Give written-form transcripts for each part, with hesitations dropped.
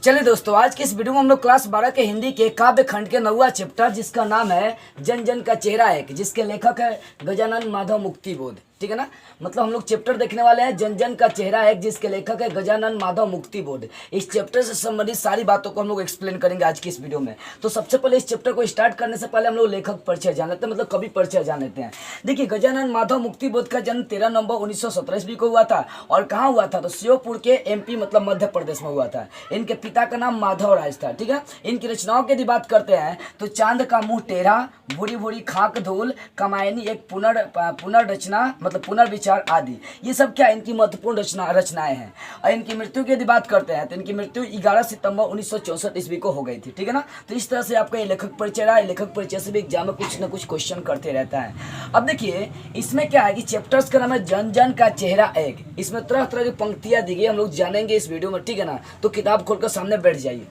चलिए दोस्तों, आज के इस वीडियो में हम लोग क्लास 12 के हिंदी के काव्य खंड के 9वां चैप्टर जिसका नाम है जन जन का चेहरा एक, जिसके लेखक है गजानन माधव मुक्तिबोध। ठीक है ना, मतलब हम लोग चैप्टर देखने वाले हैं जन जन का चेहरा एक, जिसके लेखक है गजानन माधव मुक्तिबोध। इस चैप्टर से संबंधित सारी बातों को हम लोग एक्सप्लेन करेंगे आज की इस वीडियो में। तो सबसे पहले इस चैप्टर को स्टार्ट करने से पहले हम लोग लेखक परिचय जान लेते हैं, मतलब कवि परिचय जान लेते हैं। देखिए, गजानन माधव मुक्तिबोध का जन्म 13 नवंबर 1917 ईस्वी को हुआ था। और कहाँ हुआ था? तो श्योपुर के एमपी मतलब मध्य प्रदेश में हुआ था। इनके पिता का नाम माधव राज था। ठीक है, इनकी रचनाओं की यदि बात करते हैं तो चांद का मुंह टेढ़ा, भूरी भूरी खाक धूल, कमायनी, एक पुनर्रचना मतलब पुनर्विचार आदि, ये सब क्या इनकी महत्वपूर्ण रचनाएं हैं। और इनकी मृत्यु की यदि बात करते हैं तो इनकी मृत्यु 11 सितंबर 1964 ईस्वी को हो गई थी। ठीक है ना, तो इस तरह से आपका ये लेखक परिचय रहा है। लेखक परिचय से भी एग्जाम में कुछ ना कुछ क्वेश्चन करते रहता है। अब देखिए, इसमें क्या है कि चैप्टर्स का नाम है जन जन का चेहरा एक। इसमें तरह तरह की पंक्तियां दी गई, हम लोग जानेंगे इस वीडियो में। ठीक है ना, तो किताब खोलकर सामने बैठ जाइए।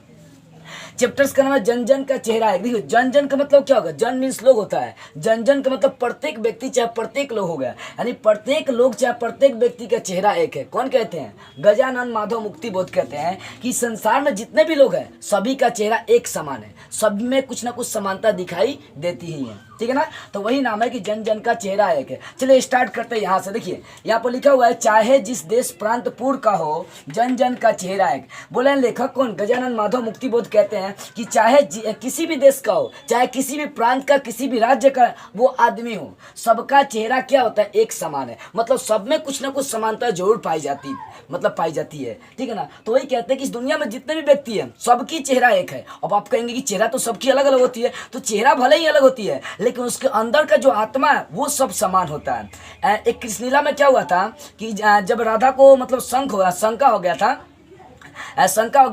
चैप्टर्स का नाम है जन जन का चेहरा है। देखिए, जन जन का मतलब क्या होगा? जन मीन्स लोग होता है, जन जन का मतलब प्रत्येक व्यक्ति चाहे प्रत्येक लोग हो गया, यानी प्रत्येक लोग चाहे प्रत्येक व्यक्ति का चेहरा एक है। कौन कहते हैं? गजानन माधव मुक्तिबोध कहते हैं कि संसार में जितने भी लोग हैं सभी का चेहरा एक समान है, सब में कुछ ना कुछ समानता दिखाई देती ही है। ठीक है ना, तो वही नाम है कि जन जन का चेहरा एक है। चलिए स्टार्ट करते हैं यहाँ से। देखिए, यहाँ पर लिखा हुआ है चाहे जिस देश प्रांत पूर का हो, जन जन का चेहरा एक। बोले लेखक कौन? गजानन माधव मुक्तिबोध कहते हैं कि चाहे किसी भी देश का हो, चाहे किसी भी प्रांत का, किसी भी राज्य का वो आदमी हो, सबका चेहरा क्या होता है? एक समान है। मतलब सब में कुछ ना कुछ समानता जरूर पाई जाती है। ठीक है ना, तो वही कहते हैं कि इस दुनिया में जितने भी व्यक्ति हैं सबकी चेहरा एक है। अब आप कहेंगे कि चेहरा तो सबकी अलग अलग होती है, तो चेहरा भले ही अलग होती है लेकिन उसके अंदर का जो आत्मा है वो सब समान होता है। एक कृष्णलीला में क्या हुआ था कि जब राधा को मतलब शंका हो गया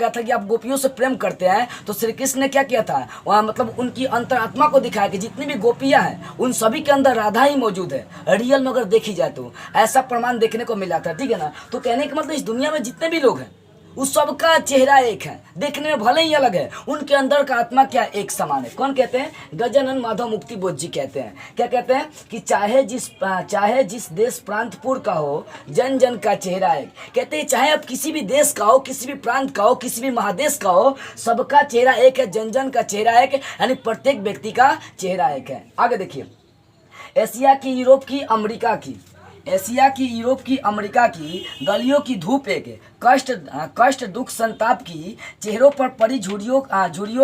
था कि आप गोपियों से प्रेम करते हैं, तो श्री कृष्ण ने क्या किया था? वहाँ मतलब उनकी अंतरात्मा को दिखाया कि जितनी भी गोपियां हैं उन सभी के अंदर राधा ही मौजूद है। रियल में अगर देखी जाए तो ऐसा प्रमाण देखने को मिला था। ठीक है ना, तो कहने का मतलब इस दुनिया में जितने भी लोग हैं उस सबका चेहरा एक है, देखने में भले ही अलग है, उनके अंदर का आत्मा क्या एक समान है। कौन कहते हैं? गजानन माधव मुक्तिबोध जी कहते हैं। क्या कहते हैं कि चाहे जिस देश प्रांतपुर का हो, जन जन का चेहरा एक। कहते हैं चाहे आप किसी भी देश का हो, किसी भी प्रांत का हो, किसी भी महादेश का हो, सबका चेहरा एक है, जन जन का चेहरा एक, यानी प्रत्येक व्यक्ति का चेहरा एक है। आगे देखिए, एशिया की, यूरोप की, अमेरिका की गलियों की धूप एक, कष्ट दुख संताप की चेहरों पर पड़ी झुर्रियों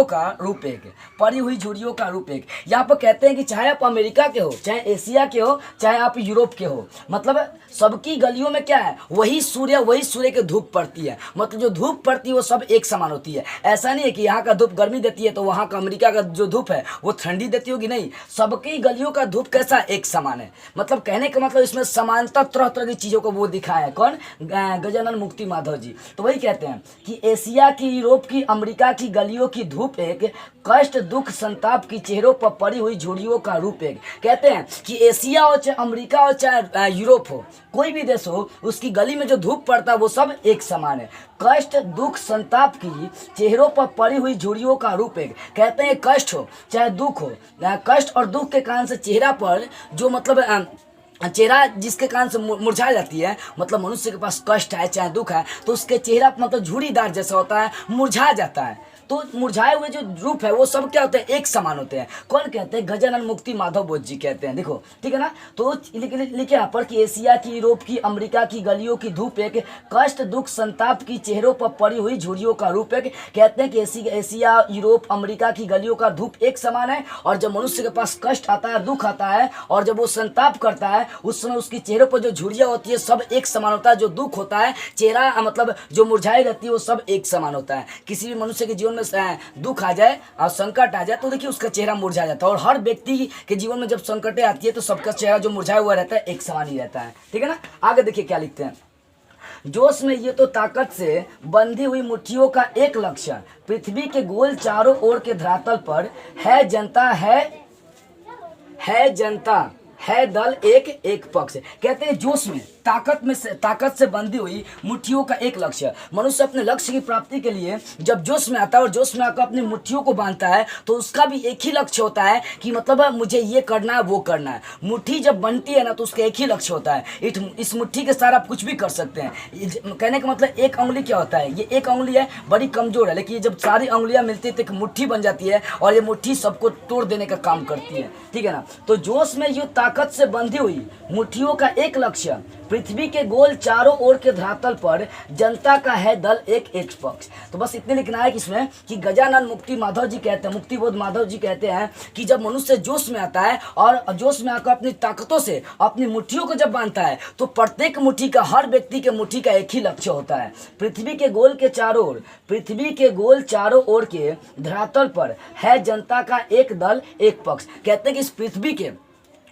का रूप एक, पड़ी हुई झुर्रियों का रूप एक। यहाँ पर कहते हैं कि चाहे आप अमेरिका के हो, चाहे एशिया के हो, चाहे आप यूरोप के हो, मतलब सबकी गलियों में क्या है? वही सूर्य की धूप पड़ती है। मतलब जो धूप पड़ती है वो सब एक समान होती है। ऐसा नहीं है कि यहाँ का धूप गर्मी देती है तो वहाँ का अमेरिका का जो धूप है वो ठंडी देती होगी, नहीं, सबकी गलियों का धूप कैसा? एक समान है। मतलब कहने का मतलब इसमें समानता तरह तरह की चीजों को वो दिखाया है। कौन? गजानन मुक्ति माधव जी। तो वही कहते हैं कि एशिया की, यूरोप की, अमेरिका की गलियों की धूप एक, कष्ट दुख संताप की चेहरों पर पड़ी हुई झुर्रियों का रूप एक। कहते हैं कि एशिया हो, चाहे अमेरिका हो, चाहे यूरोप हो, कोई भी देश हो, उसकी गली में जो धूप पड़ता है वो सब एक समान है। कष्ट दुख संताप की चेहरों पर पड़ी हुई झुर्रियों का रूप एक। कहते हैं कष्ट हो चाहे दुख हो, कष्ट और दुख के कारण से चेहरा पर जो मतलब चेहरा जिसके कारण से मुरझा जाती है, मतलब मनुष्य के पास कष्ट है चाहे दुख है तो उसके चेहरा मतलब झुर्रीदार जैसा होता है, मुरझा जाता है। तो मुरझाए हुए जो रूप है वो सब क्या होते हैं? एक समान होते हैं। कौन कहते हैं? गजानन मुक्ति माधव बोध जी कहते हैं। देखो, ठीक है ना, तो लिखे यहाँ पर कि एशिया की, यूरोप की, अमेरिका की गलियों की धूप एक, कष्ट दुख संताप की चेहरों पर पड़ी हुई झुर्रियों का रूप एक। कहते हैं कि एशिया, यूरोप, अमेरिका की गलियों का धूप एक समान है, और जब मनुष्य के पास कष्ट आता है, दुख आता है, और जब वो संताप करता है उस समय उसकी चेहरों पर जो झुर्रियाँ होती है सब एक समान होता है। जो दुख होता है, चेहरा मतलब जो मुरझाई रहती है वो सब एक समान होता है। किसी भी मनुष्य के जीवन में दुख आ जाए और संकट आ जाए तो देखिए उसका चेहरा मुरझा जाता है, और हर व्यक्ति के जीवन में जब संकटें आती है तो सबका चेहरा जो मुरझाया हुआ रहता है एक समान ही रहता है। ठीक है ना, आगे देखिए क्या लिखते हैं। जोश में ये तो ताकत से बंधी हुई मुट्ठियों का एक लक्ष्य, पृथ्वी के गोल चारों ओर के धरातल पर है जनता है दल एक पक्ष। कहते हैं जोश में, ताकत से बंधी हुई मुट्ठियों का एक लक्ष्य। मनुष्य अपने लक्ष्य की प्राप्ति के लिए जब जोश में आता है और जोश में आकर अपनी मुट्ठियों को बांधता है तो उसका भी एक ही लक्ष्य होता है कि मतलब मुझे ये करना है वो करना है। मुट्ठी जब बनती है ना तो उसका एक ही लक्ष्य होता है, इस मुट्ठी के साथ आप कुछ भी कर सकते हैं। कहने का मतलब एक उंगली क्या होता है, ये एक उंगली है बड़ी कमजोर है, लेकिन जब सारी उंगलियां मिलती है तो एक मुट्ठी बन जाती है और ये मुट्ठी सबको तोड़ देने का काम करती है, ठीक है ना। तो जोश में ये ताकत से बंधी हुई मुट्ठियों का एक लक्ष्य, पृथ्वी के गोल चारों ओर के धरातल पर जनता का है दल एक एक पक्ष। तो बस इतने लिखना है कि इसमें कि गजानन मुक्ति माधव जी कहते हैं, मुक्तिबोध माधव जी कहते हैं कि जब मनुष्य जोश में आता है और जोश में आकर अपनी ताकतों से अपनी मुट्ठियों को जब बांधता है तो प्रत्येक मुट्ठी का, हर व्यक्ति के मुट्ठी का एक ही लक्ष्य होता है। पृथ्वी के गोल चारों ओर के धरातल पर है जनता का एक दल एक पक्ष। कहते हैं कि इस पृथ्वी के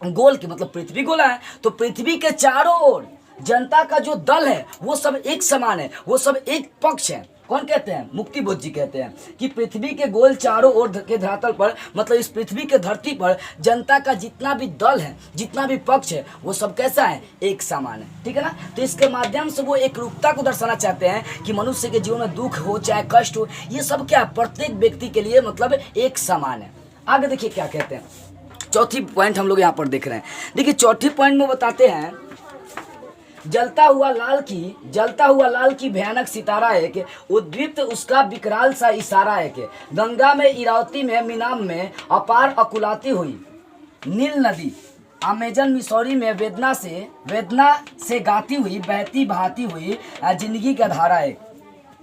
गोल के मतलब पृथ्वी गोला है तो पृथ्वी के चारों ओर जनता का जो दल है वो सब एक समान है, वो सब एक पक्ष है। कौन कहते हैं? मुक्तिबोध जी कहते हैं कि पृथ्वी के गोल चारों ओर के धरातल पर मतलब इस पृथ्वी के धरती पर जनता का जितना भी दल है, जितना भी पक्ष है, वो सब कैसा है? एक समान है, ठीक है ना। तो इसके माध्यम से वो एक रूपता को दर्शाना चाहते हैं कि मनुष्य के जीवन में दुख हो चाहे कष्ट हो, ये सब क्या प्रत्येक व्यक्ति के लिए मतलब एक समान है। आगे देखिए क्या कहते हैं, चौथी पॉइंट हम लोग यहाँ पर देख रहे हैं। देखिए चौथी पॉइंट में बताते हैं जलता हुआ लाल की भयानक सितारा एक, उद्दीप्त उसका विकराल सा इशारा एक, गंगा में इरावती में मीनाम में अपार अकुलाती हुई नील नदी, अमेजन मिसौरी में वेदना से गाती हुई बहती बहाती हुई जिंदगी का धारा एक,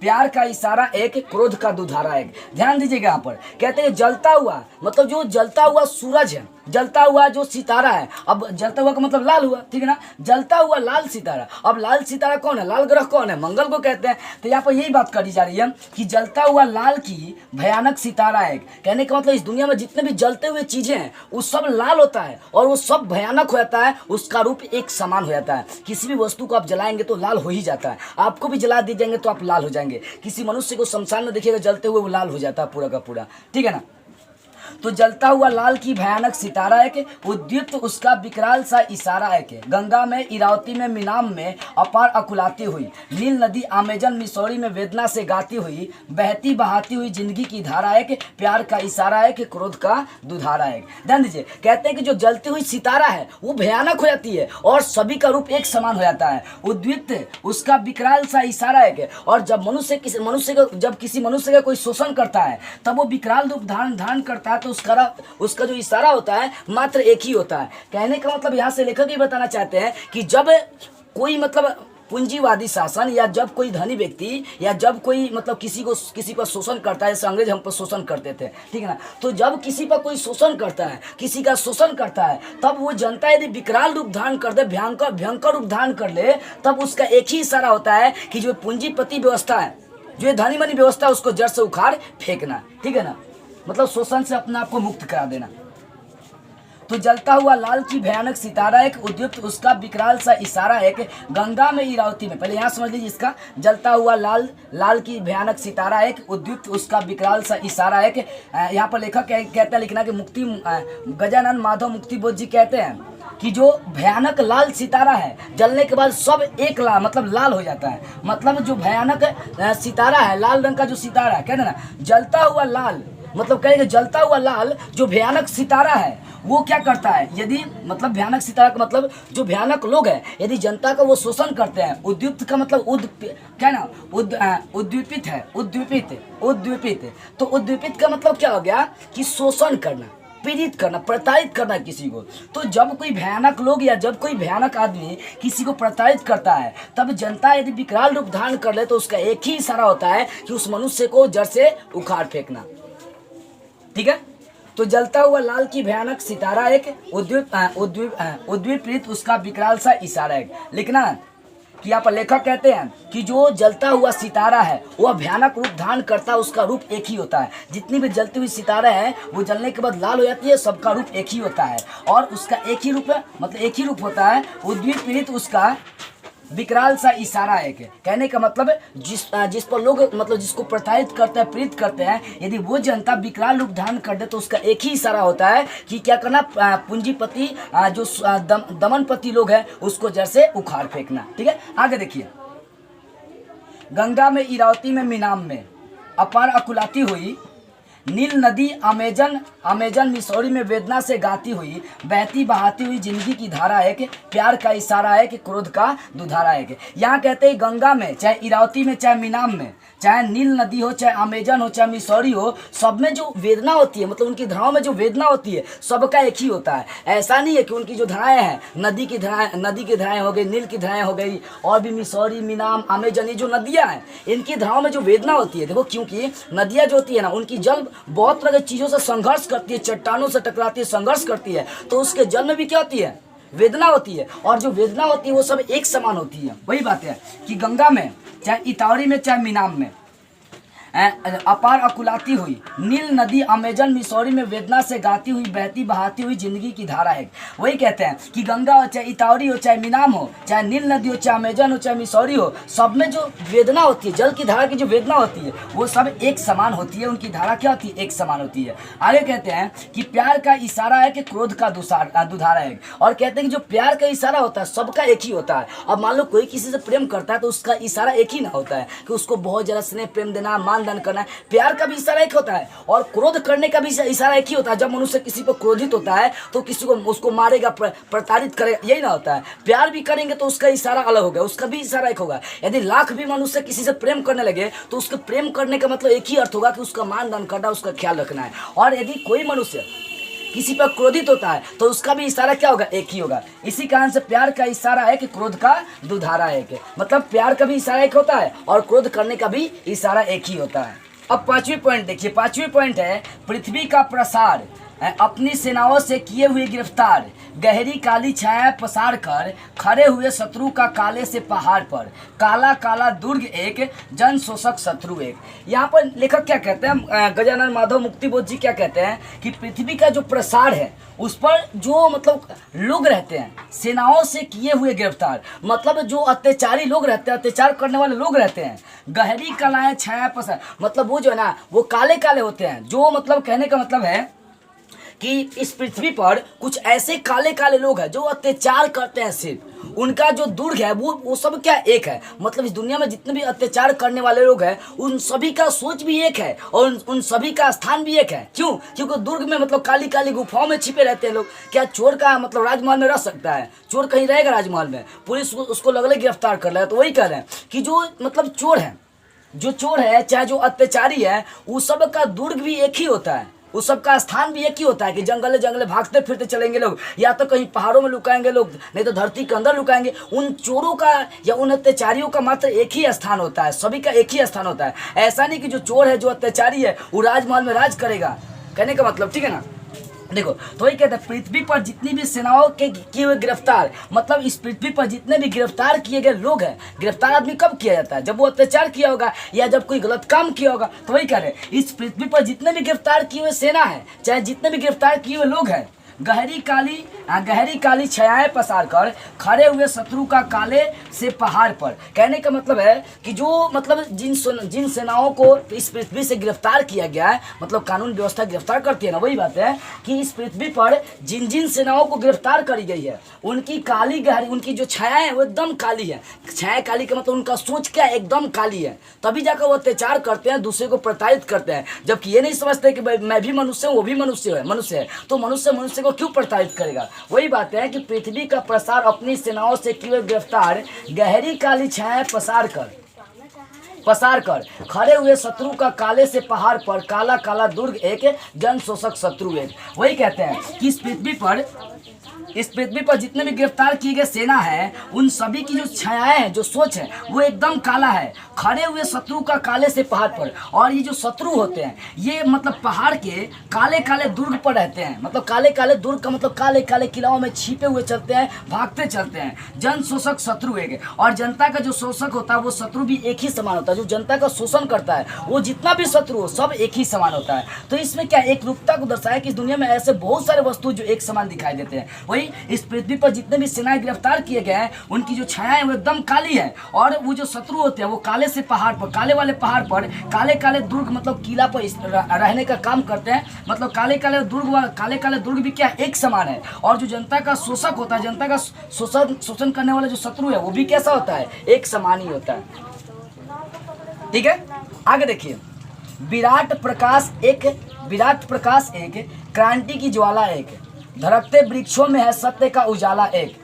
प्यार का इशारा एक, क्रोध का दुधारा एक। ध्यान दीजिएगा यहाँ पर कहते हैं जलता हुआ मतलब जो जलता हुआ सूरज है, जलता हुआ जो सितारा है। अब जलता हुआ का मतलब लाल हुआ, ठीक है ना, जलता हुआ लाल सितारा। अब लाल सितारा कौन है? लाल ग्रह कौन है? मंगल को कहते हैं। तो यहाँ पर यही बात करी जा रही है कि जलता हुआ लाल की भयानक सितारा एक, कहने का मतलब इस दुनिया में जितने भी जलते हुए चीजें हैं वो सब लाल होता है और वो सब भयानक हो जाता है, उसका रूप एक समान हो जाता है। किसी भी वस्तु को आप जलाएंगे तो लाल हो ही जाता है, आपको भी जला दिए जाएंगे तो आप लाल हो जाएंगे। किसी मनुष्य को शमशान में देखिएगा जलते हुए वो लाल हो जाता है पूरा का पूरा, ठीक है ना। तो जलता हुआ लाल की भयानक सितारा है कि उद्दीप्त उसका विकराल सा इशारा है कि गंगा में इरावती में मीनाम में अपार अकुलाती हुई नील नदी अमेजन मिसौरी में वेदना से गाती हुई बहती बहाती हुई जिंदगी की धारा है कि प्यार का इशारा है कि क्रोध का दुधारा है। ध्यान दीजिए कहते हैं कि जो जलती हुई सितारा है वो भयानक हो जाती है और सभी का रूप एक समान हो जाता है। उद्दीप्त उसका विकराल सा इशारा है कि और जब किसी मनुष्य का कोई शोषण करता है तब वो विकराल रूप धारण करता है तो उसका जो इशारा होता है मात्र एक ही होता है। कहने का मतलब यहाँ से लेखक ये बताना चाहते हैं कि जब कोई मतलब पूंजीवादी शासन या जब कोई धनी व्यक्ति या जब कोई मतलब किसी पर शोषण करता है, जैसे अंग्रेज हम पर शोषण करते थे, ठीक है ना, तो जब किसी पर कोई शोषण करता है, किसी का शोषण करता है, तब वो जनता यदि विकराल रूप धारण कर दे, भयंकर रूप धारण कर ले, तब उसका एक ही इशारा होता है कि जो पूंजीपति व्यवस्था है, जो धनी मनी व्यवस्था है, उसको जड़ से उखाड़ फेंकना, ठीक है ना, मतलब शोषण से अपने आप को मुक्त करा देना। तो जलता हुआ लाल की भयानक सितारा एक, उद्दीप्त उसका विकराल सा इशारा एक, गंगा में इरावती में, पहले यहाँ समझ लीजिए इसका, जलता हुआ लाल की भयानक सितारा एक, उद्दीप्त उसका विकराल सा इशारा एक। यहाँ पर लेखक कहते हैं लिखना कि गजानन माधव मुक्तिबोध जी कहते हैं कि जो भयानक लाल सितारा है जलने के बाद सब एक लाल मतलब लाल हो जाता है। मतलब जो भयानक सितारा है, लाल रंग का जो सितारा है, कहते हैं ना जलता हुआ लाल, मतलब कहेंगे जलता हुआ लाल जो भयानक सितारा है वो क्या करता है, यदि मतलब भयानक सितारा का मतलब जो भयानक लोग हैं यदि जनता का वो शोषण करते हैं, उद्दीप्त का मतलब क्या ना उद्दीपित है, उद्दीपित। तो उद्दीपित का मतलब क्या हो गया कि शोषण करना, पीड़ित करना, प्रताड़ित करना किसी को। तो जब कोई भयानक लोग या जब कोई भयानक आदमी किसी को प्रताड़ित करता है तब जनता यदि विकराल रूप धारण कर ले तो उसका एक ही इशारा होता है कि उस मनुष्य को जड़ से उखाड़ फेंकना, ठीक है। तो जलता हुआ लाल की भयानक सितारा एक, उद्दीपित उसका विकराल सा इशारा एक। लिखना कि यहाँ पर लेखक कहते हैं कि जो जलता हुआ सितारा है वह भयानक रूप धारण करता है, उसका रूप एक ही होता है। जितनी भी जलती हुई सितारा है वो जलने के बाद लाल हो जाती है, सबका रूप एक ही होता है और उसका एक ही रूप है, मतलब एक ही रूप होता है। उद्दीपित उसका विकराल सा इशारा है कि कहने का मतलब है जिस पर लोग मतलब जिसको प्रताड़ित करते हैं, प्रीत करते हैं, यदि वो जनता विकराल रूप धारण कर दे तो उसका एक ही इशारा होता है कि क्या करना, पूंजीपति जो दमनपति लोग हैं उसको जड़ से उखाड़ फेंकना। ठीक है, आगे देखिए। गंगा में, इरावती में, मीनाम में अपार अकुलाती हुई, नील नदी अमेजन मिसौरी में वेदना से गाती हुई, बहती बहाती हुई जिंदगी की धारा है कि प्यार का इशारा है कि क्रोध का दुधारा है कि। यहाँ कहते हैं गंगा में, चाहे इरावती में, चाहे मीनाम में, चाहे नील नदी हो, चाहे अमेजन हो, चाहे मिसौरी हो, सब में जो वेदना होती है, मतलब उनकी धाराओं में जो वेदना होती है सबका एक ही होता है। ऐसा नहीं है कि उनकी जो धाराएं हैं, नदी की धाराएं हो गई, नील की धाराएं हो गई, और भी मिसौरी, मीनाम, अमेजन, ये जो नदियाँ हैं इनकी धाराओं में जो वेदना होती है, देखो क्योंकि नदियाँ जो होती है ना उनकी जल बहुत तरह की चीज़ों से संघर्ष करती है, चट्टानों से टकराती है, संघर्ष करती है, तो उसके जल में भी क्या होती है, वेदना होती है। और जो वेदना होती है वो सब एक समान होती है। वही बात है कि गंगा में, चाहे इतावरी में, चाहे मीनाम में अपार अकुलाती हुई, नील नदी अमेजन मिसौरी में वेदना से गाती हुई, बहती बहाती हुई जिंदगी की धारा है। वही कहते हैं कि गंगा हो, चाहे इतावरी हो, चाहे मीनाम हो, चाहे नील नदी हो, चाहे अमेजन हो, चाहे मिसौरी हो, सब में जो वेदना होती है, जल की धारा की जो वेदना होती है वो सब एक समान होती है। उनकी धारा क्या होती है, एक समान होती है। आगे कहते हैं कि प्यार का इशारा है कि क्रोध का दुधारा है। और कहते हैं कि जो प्यार का इशारा होता है सबका एक ही होता है। अब मान लो कोई किसी से प्रेम करता है तो उसका इशारा एक ही ना होता है कि उसको बहुत ज़्यादा स्नेह प्रेम देना, मान दान करना है। प्यार का भी इशारा एक होता है और क्रोध करने का भी इशारा एक ही होता है। जब मनुष्य किसी पर क्रोधित होता है तो किसी को उसको मारेगा, प्रताड़ित करेगा, यही ना होता है। प्यार भी करेंगे तो उसका इशारा अलग होगा, उसका भी इशारा एक होगा। यदि लाख भी मनुष्य किसी से प्रेम करने लगे तो उसके प्रेम करने का मतलब एक ही अर्थ होगा कि उसका मान दान करना, उसका ख्याल रखना है। और यदि कोई मनुष्य किसी पर क्रोधित होता है तो उसका भी इशारा क्या होगा, एक ही होगा। इसी कारण से प्यार का इशारा है कि क्रोध का दुधारा है कि मतलब प्यार का भी इशारा एक होता है और क्रोध करने का भी इशारा एक ही होता है। अब पांचवी पॉइंट देखिए। पांचवी पॉइंट है पृथ्वी का प्रसार अपनी सेनाओं से किए हुए गिरफ्तार, गहरी काली छाया पसार कर खड़े हुए शत्रु का काले से पहाड़ पर, काला काला दुर्ग एक, जन शोषक शत्रु एक। यहाँ पर लेखक क्या कहते हैं, गजानन माधव मुक्तिबोध जी क्या कहते हैं कि पृथ्वी का जो प्रसार है उस पर जो मतलब लोग रहते हैं, सेनाओं से किए हुए गिरफ्तार, मतलब जो अत्याचारी लोग रहते हैं, अत्याचार करने वाले लोग रहते हैं। गहरी कलाएं छाया पसार, मतलब वो जो है ना वो काले काले होते हैं। जो मतलब कहने का मतलब है कि इस पृथ्वी पर कुछ ऐसे काले काले लोग हैं जो अत्याचार करते हैं, सिर्फ उनका जो दुर्ग है वो सब क्या एक है। मतलब इस दुनिया में जितने भी अत्याचार करने वाले लोग हैं उन सभी का सोच भी एक है और उन सभी का स्थान भी एक है। क्यों? क्योंकि दुर्ग में मतलब काली काली गुफाओं में छिपे रहते हैं लोग। क्या चोर का मतलब राजमहल में रह सकता है? चोर कहीं रहेगा राजमहल में? पुलिस उसको लगले गिरफ्तार कर रहा है। तो वही कह रहे हैं कि जो मतलब चोर है, जो चोर है चाहे जो अत्याचारी है, उस सब का दुर्ग भी एक ही होता है, उस सब का स्थान भी एक ही होता है कि जंगले जंगले भागते फिरते चलेंगे लोग, या तो कहीं पहाड़ों में लुकाएंगे लोग, नहीं तो धरती के अंदर लुकाएंगे। उन चोरों का या उन अत्याचारियों का मात्र एक ही स्थान होता है, सभी का एक ही स्थान होता है। ऐसा नहीं कि जो चोर है, जो अत्याचारी है वो राजमहल में राज करेगा, कहने का मतलब, ठीक है ना। देखो तो वही कहते हैं पृथ्वी पर जितनी भी सेनाओं के किए हुए गिरफ्तार, मतलब इस पृथ्वी पर जितने भी गिरफ्तार किए गए लोग हैं, गिरफ्तार आदमी कब किया जाता है? जब वो अत्याचार किया होगा या जब कोई गलत काम किया होगा। तो वही कह रहे हैं इस पृथ्वी पर जितने भी गिरफ्तार किए हुए सेना है, चाहे जितने भी गिरफ्तार किए हुए लोग हैं, गहरी काली छायाएं पसार कर खड़े हुए शत्रु का काले से पहाड़ पर। कहने का मतलब है कि जो मतलब जिन सेनाओं को इस पृथ्वी से गिरफ्तार किया गया है, मतलब कानून व्यवस्था गिरफ्तार करती है ना, वही बात है कि इस पृथ्वी पर जिन जिन सेनाओं को गिरफ्तार करी गई है उनकी काली गहरी, उनकी जो छाया है वो एकदम काली है। छाया काली का मतलब उनका सोच क्या एकदम काली है, तभी जाकर वो अत्याचार करते हैं, दूसरे को प्रताड़ित करते हैं। जबकि ये नहीं समझते कि मैं भी मनुष्य हूँ, वो भी मनुष्य है, तो मनुष्य को क्यों प्रताड़ित करेगा। वही बात है कि पृथ्वी का प्रसार अपनी सेनाओं से किए गिरफ्तार, गहरी काली छाया पसार कर खड़े हुए शत्रु का काले से पहाड़ पर, काला काला दुर्ग एक, जन शोषक शत्रु एक। वही कहते हैं कि इस पृथ्वी पर जितने भी गिरफ्तार किए गए सेना है उन सभी की जो छायाएं हैं, जो सोच है वो एकदम काला है, खड़े हुए शत्रु का काले से पहाड़ पर। और ये जो शत्रु होते हैं ये मतलब पहाड़ के काले काले दुर्ग पर रहते हैं, मतलब काले काले दुर्ग का मतलब काले काले किलाओं में छिपे हुए चलते हैं, भागते चलते हैं। जन शोषक शत्रु एक, और जनता का जो शोषक होता है वो शत्रु भी एक ही समान होता है। जो जनता का शोषण करता है वो जितना भी शत्रु हो सब एक ही समान होता है। तो इसमें क्या एक रूपता को दर्शाया कि इस दुनिया में ऐसे बहुत सारे वस्तु जो एक समान दिखाई देते हैं। वही इस पृथ्वी पर जितने भी सेनाएं गिरफ्तार किए गए हैं उनकी जो छायाएं वो एकदम काली है, और वो जो शत्रु होते हैं वो काले से पहाड़ पर, काले वाले पहाड़ पर काले काले दुर्ग मतलब किला पर रहने का काम करते हैं। मतलब काले काले दुर्ग भी क्या एक समान है, और जो जनता का शोषक होता है, जनता का शोषण करने वाला जो शत्रु है वो भी कैसा होता है, एक समान ही होता है। ठीक है, आगे देखिए। विराट प्रकाश एक, क्रांति की ज्वाला एक, धड़कते वृक्षों में है सत्य का उजाला एक,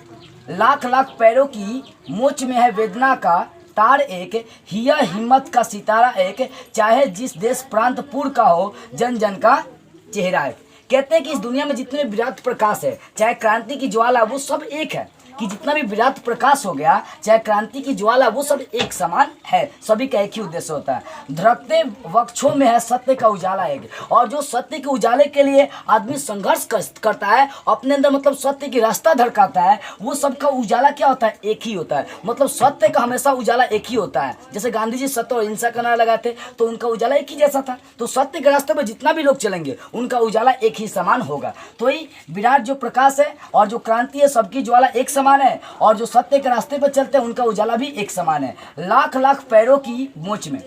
लाख लाख पैरों की मोच में है वेदना का तार एक, हिया हिम्मत का सितारा एक, चाहे जिस देश प्रांत पुर का हो जन जन का चेहरा एक। कहते हैं कि इस दुनिया में जितने विराट प्रकाश है, चाहे क्रांति की ज्वाला, वो सब एक है, कि जितना भी विराट प्रकाश हो गया, चाहे क्रांति की ज्वाला, वो सब एक समान है, सभी का एक ही उद्देश्य होता है। धड़कते वक्षों में है सत्य का उजाला एक, और जो सत्य के उजाले के लिए आदमी संघर्ष करता है, अपने अंदर मतलब सत्य की रास्ता धड़काता है, वो सबका उजाला क्या होता है, एक ही होता है। मतलब सत्य का हमेशा उजाला एक ही होता है। जैसे गांधी जी सत्य और हिंसा का नारा लगाते तो उनका उजाला एक ही जैसा था, तो सत्य के रास्ते में जितना भी लोग चलेंगे उनका उजाला एक ही समान होगा। तो ही विराट जो प्रकाश है और जो क्रांति है, सबकी ज्वाला एक समान है, और जो सत्य के रास्ते पर चलते हैं उनका उजाला भी एक समान है। लाख लाख पैरों की मोच में,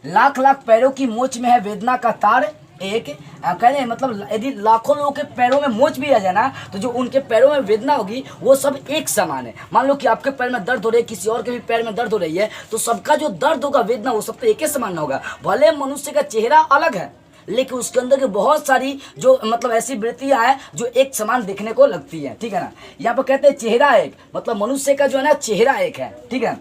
लाख लाख पैरों की मोच में है वेदना का तार एक। कह रहे हैं मतलब यदि लाखों लोगों के पैरों में मोच भी आ जाए ना, तो जो उनके पैरों में वेदना होगी वो सब एक समान है। मान लो कि आपके पैर में दर्द हो रही है, किसी और के भी पैर में दर्द हो रही है, तो सबका जो दर्द होगा, वेदना, वो सब तो एक ही समान होगा। भले मनुष्य का चेहरा अलग है, लेकिन उसके अंदर की बहुत सारी जो मतलब ऐसी वृत्तियां हैं जो एक समान देखने को लगती है। ठीक है ना, यहाँ पर कहते हैं चेहरा एक, मतलब मनुष्य का जो है ना चेहरा एक है। ठीक है,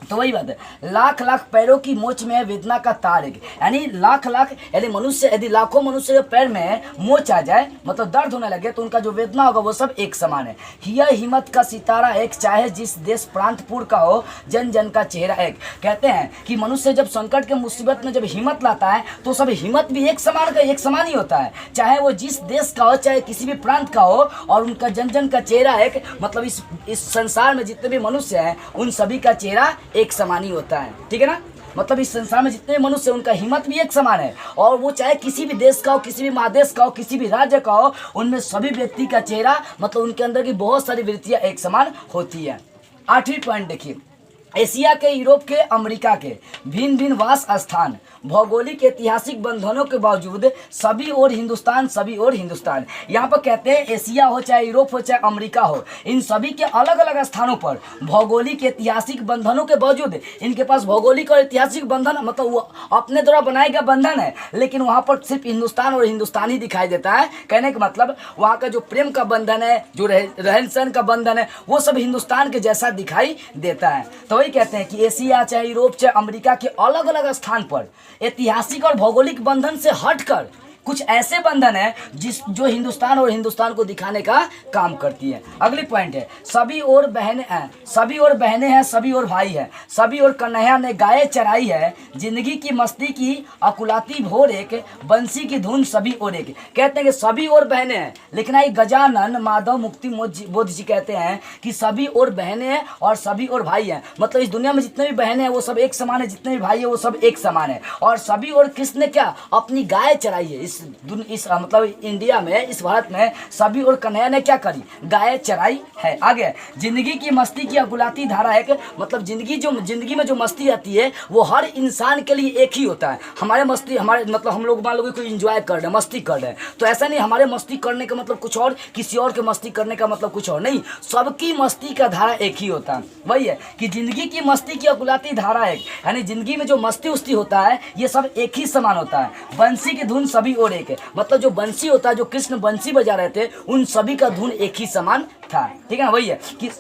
तो वही बात है, लाख लाख पैरों की मोच में है वेदना का तार एक, यानी लाख लाख, यदि मनुष्य, यदि लाखों मनुष्य के पैर में मोच आ जाए, मतलब दर्द होने लगे, तो उनका जो वेदना होगा वो सब एक समान है। हिया हिम्मत का सितारा एक, चाहे जिस देश प्रांतपुर का हो जन जन का चेहरा एक। कहते हैं कि मनुष्य जब संकट के मुसीबत में जब हिम्मत लाता है तो सब हिम्मत भी एक समान ही होता है, चाहे वो जिस देश का हो, चाहे किसी भी प्रांत का हो, और उनका जन जन का चेहरा एक, मतलब इस संसार में जितने भी मनुष्य हैं उन सभी का चेहरा एक समान ही होता है। ठीक है ना, मतलब इस संसार में जितने मनुष्य, उनका हिम्मत भी एक समान है, और वो चाहे किसी भी देश का हो, किसी भी महादेश का हो, किसी भी राज्य का हो, उनमें सभी व्यक्ति का चेहरा, मतलब उनके अंदर की बहुत सारी वृत्तियां एक समान होती है। 8वीं पॉइंट देखिए। एशिया के, यूरोप के, अमेरिका के भिन्न भिन्न वास स्थान, भौगोलिक ऐतिहासिक बंधनों के बावजूद सभी और हिंदुस्तान, सभी और हिंदुस्तान। यहाँ पर कहते हैं एशिया हो, चाहे यूरोप हो, चाहे अमेरिका हो, इन सभी के अलग अलग स्थानों पर भौगोलिक ऐतिहासिक बंधनों के बावजूद, इनके पास भौगोलिक और ऐतिहासिक बंधन, मतलब वो अपने द्वारा बनाए गए बंधन है, लेकिन वहाँ पर सिर्फ हिंदुस्तान और हिंदुस्तान ही दिखाई देता है। कहने का मतलब वहाँ का जो प्रेम का बंधन है, जो रहन सहन का बंधन है, वो सब हिंदुस्तान के जैसा दिखाई देता है। तो वही कहते हैं कि एशिया, चाहे यूरोप, चाहे अमेरिका के अलग अलग स्थान पर ऐतिहासिक और भौगोलिक बंधन से हटकर कुछ ऐसे बंधन है जो हिंदुस्तान और हिंदुस्तान को दिखाने का काम करती है। अगली पॉइंट है, सभी और बहनें हैं, सभी और बहनें हैं, सभी और भाई है, सभी और कन्हैया ने गाय चराई है, जिंदगी की मस्ती की अकुलाती भोर एक, बंसी की धुन सभी और एक। कहते हैं कि सभी और बहनें हैं, लेकिन आई गजानन माधव मुक्ति बोध जी कहते हैं कि सभी और बहनें हैं और सभी और भाई हैं। मतलब इस दुनिया में जितने भी बहनें हैं वो सब एक समान है, जितने भी भाई है वो सब एक समान है। और सभी और कृष्ण ने क्या, अपनी गाय चराई है। इस मतलब इंडिया में, इस भारत में सभी और कन्हैया ने क्या करी, गाय चराई है। आगे, जिंदगी की मस्ती की अकुलाती धारा है, मतलब जिंदगी में जो मस्ती आती है वो हर इंसान के लिए एक ही होता है। हमारे मतलब हम लोग मान लो कोई इंजॉय कर रहे हैं, मस्ती कर रहे हैं, तो ऐसा नहीं हमारे मस्ती करने का मतलब कुछ और, किसी और के मस्ती करने का मतलब कुछ और नहीं, सबकी मस्ती का धारा एक ही होता है। वही है कि जिंदगी की मस्ती की अकुलाती धारा एक, यानी जिंदगी में जो मस्ती उस्ती होता है ये सब एक ही समान होता है। बंसी की धुन सभी और एक है, मतलब जो बंसी होता है, जो कृष्ण बंसी बजा रहे थे, उन सभी का धुन एक ही समान था। ठीक है ना, वही है कि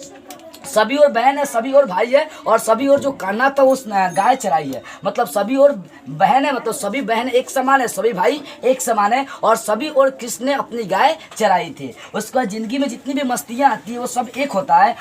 सभी और बहन है, सभी और भाई है, और सभी और जो कान्हा था उस गाय चराई है। मतलब सभी और बहन है, मतलब सभी बहन एक समान है, सभी भाई एक समान है, और सभी और कृष्ण ने अपनी गाय चराई थी। उसका जिंदगी में जितनी भी मस्तियाँ आती है वो सब एक होता है,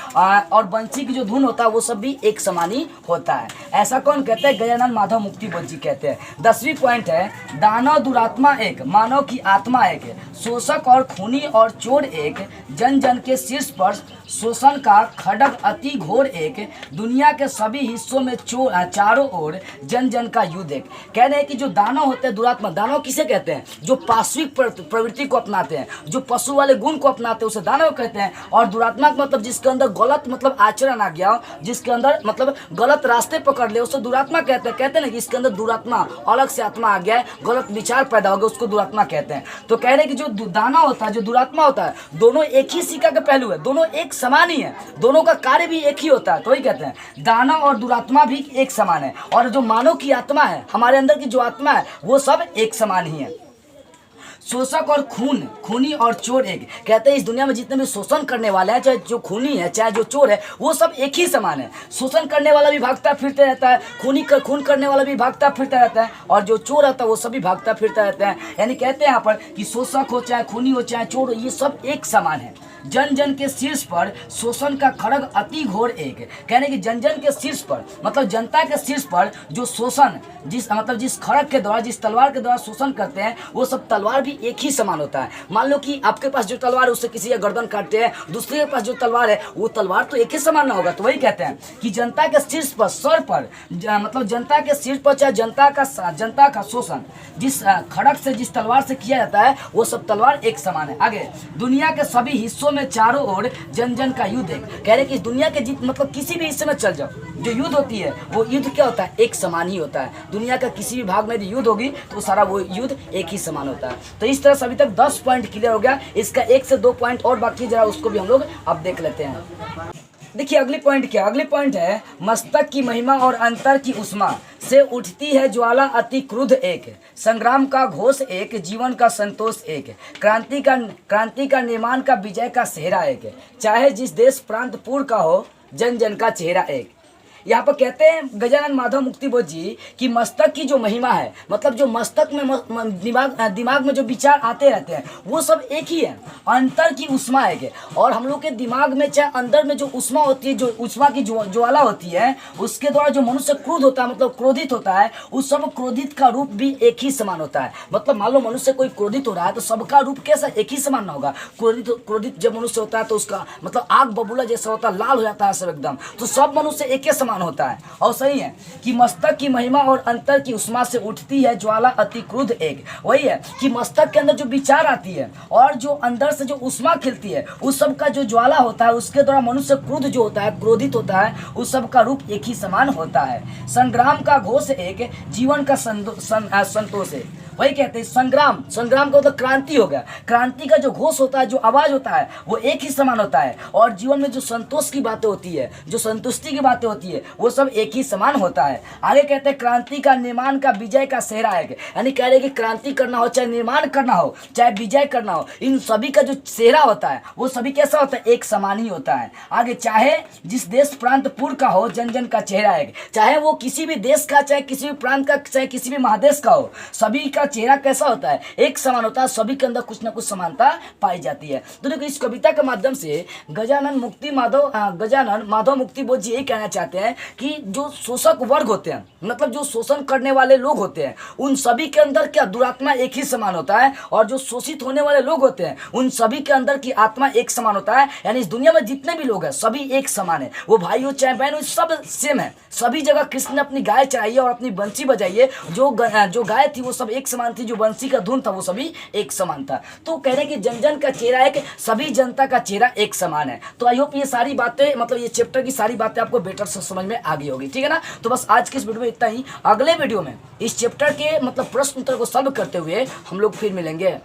और बंसी की जो धुन होता है वो सब भी एक समान ही होता है। ऐसा कौन कहते हैं, गजानन माधव मुक्ति बोध जी कहते हैं। 10वीं पॉइंट है, दानव दुरात्मा एक, मानव की आत्मा एक, शोषक और खूनी और चोर एक, जन जन के शीर्ष पर शोषण का खड्ग अति घोर एक, दुनिया के सभी हिस्सों में चारों ओर जन जन का युद्ध एक। कह रहे हैं कि जो दानव होते हैं दुरात्मा, दानव किसे कहते हैं? जो पाश्विक प्रवृत्ति को अपनाते हैं, जो पशु वाले गुण को अपनाते हैं उसे दानव कहते हैं। और दुरात्मा का मतलब जिसके अंदर गलत मतलब आचरण आ गया हो, जिसके अंदर मतलब गलत रास्ते पकड़ ले, उसे दुरात्मा कहते हैं। कहते हैं ना कि इसके अंदर दुरात्मा, अलग से आत्मा आ गया है, गलत विचार पैदा हो गया, उसको दुरात्मा कहते हैं। तो कह रहे हैं कि जो दानव होता है, जो दुरात्मा होता है, दोनों एक ही सिक्का के पहलू है, दोनों एक समान ही है, दोनों का कार्य भी एक ही होता है। तो वही कहते हैं दानव और दुरात्मा भी एक समान है। और जो मानव की आत्मा है, हमारे अंदर की जो आत्मा है, वो सब एक समान ही है। शोषक और खूनी और चोर एक। कहते हैं इस दुनिया में जितने भी शोषण करने वाले हैं, चाहे जो खूनी है चाहे जो चोर है, वो सब एक ही समान है। शोषण करने वाला भी भागता फिरते रहता है, खून करने वाला भी भागता फिरता रहता है, और जो चोर रहता है वो सभी भागता फिरता रहता है। यानी कहते हैं यहाँ पर कि शोषक हो चाहे खूनी हो चाहे चोर हो, ये सब एक समान है। जन जन के शीर्ष पर शोषण का खड्ग अति घोर एक। कहने की जन जन के शीर्ष पर मतलब जनता के शीर्ष पर जो शोषण जिस खड्ग के द्वारा, जिस तलवार के द्वारा शोषण करते हैं, वो सब तलवार भी एक ही समान होता है। मान लो कि आपके पास जो तलवार है उससे किसी का गर्दन काटते हैं, दूसरे के पास जो तलवार है वो तलवार तो एक ही समान ना होगा। तो वही कहते हैं कि जनता के शीर्ष पर, सर पर, मतलब जनता के शीर्ष पर चाहे जनता का शोषण जिस खड्ग से, जिस तलवार से किया जाता है, वो सब तलवार एक समान है। आगे, दुनिया के सभी हिस्सों में चारों ओर जन जन का युद्ध है। कह रहे कि इस दुनिया के मतलब किसी भी हिस्से में चल जाओ, जो युद्ध होती है वो युद्ध क्या होता है? एक समान ही होता है। दुनिया का किसी भी भाग में यदि युद्ध होगी तो सारा वो युद्ध एक ही समान होता है। तो इस तरह से अभी तक 10 पॉइंट क्लियर हो गया। इसका 1 से 2 पॉइंट और बाकी, जरा उसको भी हम लोग अब देख लेते हैं। देखिए अगली पॉइंट क्या, अगली पॉइंट है मस्तक की महिमा और अंतर की उष्मा से उठती है ज्वाला अति क्रुद्ध एक, संग्राम का घोष एक, जीवन का संतोष एक, क्रांति का निर्माण का विजय का सेहरा एक, चाहे जिस देश प्रांत पूर्व का हो जन जन का चेहरा एक। यहाँ पर कहते हैं गजानन माधव मुक्ति बोध जी कि मस्तक की जो महिमा है, मतलब जो मस्तक में दिमाग में जो विचार आते रहते हैं वो सब एक ही है। अंतर की उष्मा है, और हम लोग के दिमाग में चाहे अंदर में जो उष्मा होती है, जो उष्मा की ज्वाला होती है, उसके द्वारा जो मनुष्य क्रोध होता है, मतलब क्रोधित होता है, उस सब क्रोधित का रूप भी एक ही समान होता है। मतलब मान लो मनुष्य कोई क्रोधित हो रहा है तो सबका रूप कैसा एक ही समान ना होगा। क्रोधित जब मनुष्य होता है तो उसका मतलब आग बबूला जैसा होता है, लाल हो जाता है सब एकदम, तो सब मनुष्य एक ही समान होता है। और सही है कि मस्तक की महिमा और अंतर की उष्मा से उठती है ज्वाला अति क्रुद्ध एक। वही है कि मस्तक के अंदर जो विचार आती है और जो अंदर से जो उष्मा खिलती है, उस सब का जो ज्वाला होता है, उसके द्वारा मनुष्य क्रुद्ध जो होता है, क्रोधित होता है, उस सब का रूप एक ही समान होता है। संग्राम का घोष एक, जीवन का संतोष है। वही कहते हैं संग्राम का मतलब क्रांति हो गया। क्रांति का जो घोष होता है, जो आवाज होता है, वो एक ही समान होता है। और जीवन में जो संतोष की बातें होती है, जो संतुष्टि की बातें होती है, वो सब एक ही समान होता है। आगे कहते हैं क्रांति का निर्माण का विजय का सेहरा है। यानी कह रहे कि क्रांति करना हो, चाहे निर्माण करना हो, चाहे विजय करना हो, इन सभी का जो सेहरा होता है वो सभी कैसा होता है? एक समान ही होता है। आगे, चाहे जिस देश प्रांत पूर्व का हो जन जन का चेहरा है। चाहे वो किसी भी देश का, चाहे किसी भी प्रांत का, चाहे किसी भी महादेश का हो, सभी का चेहरा कैसा होता है? एक समान होता है। सभी के अंदर कुछ ना कुछ समानता पाई जाती है। तो देखो इस कविता के माध्यम से गजानन माधव मुक्ति बोध जी यही कहना चाहते हैं कि जो शोषक वर्ग होते हैं, मतलब जो शोषण करने वाले लोग होते हैं, उन सभी के अंदर क्या दुरात्मा एक ही समान होता है। और जो शोषित होने वाले लोग होते हैं, उन सभी के अंदर की आत्मा एक समान होता है। यानी इस दुनिया में जितने भी लोग हैं सभी एक समान है। वो भाई हो चाहे बहन हो, सब सेम है। सभी जगह कृष्ण ने अपनी गाय चराई और अपनी बंसी बजाई है। जो गाय थी वो सब एक समान थी, जो बंसी का धुन था वो सभी एक समान था। तो कह रहे हैं कि जन जन का चेहरा है कि सभी जनता का चेहरा एक समान है। तो आई होप ये सारी बातें, मतलब ये चैप्टर की सारी बातें आपको बेटर से समझ में आ गई होगी। ठीक है ना? तो बस आज के इस वीडियो में इतना ही। अगले वीडियो में इस चैप्टर के मतलब प्रश्न उत्तर को सॉल्व करते हुए हम लोग फिर मिलेंगे।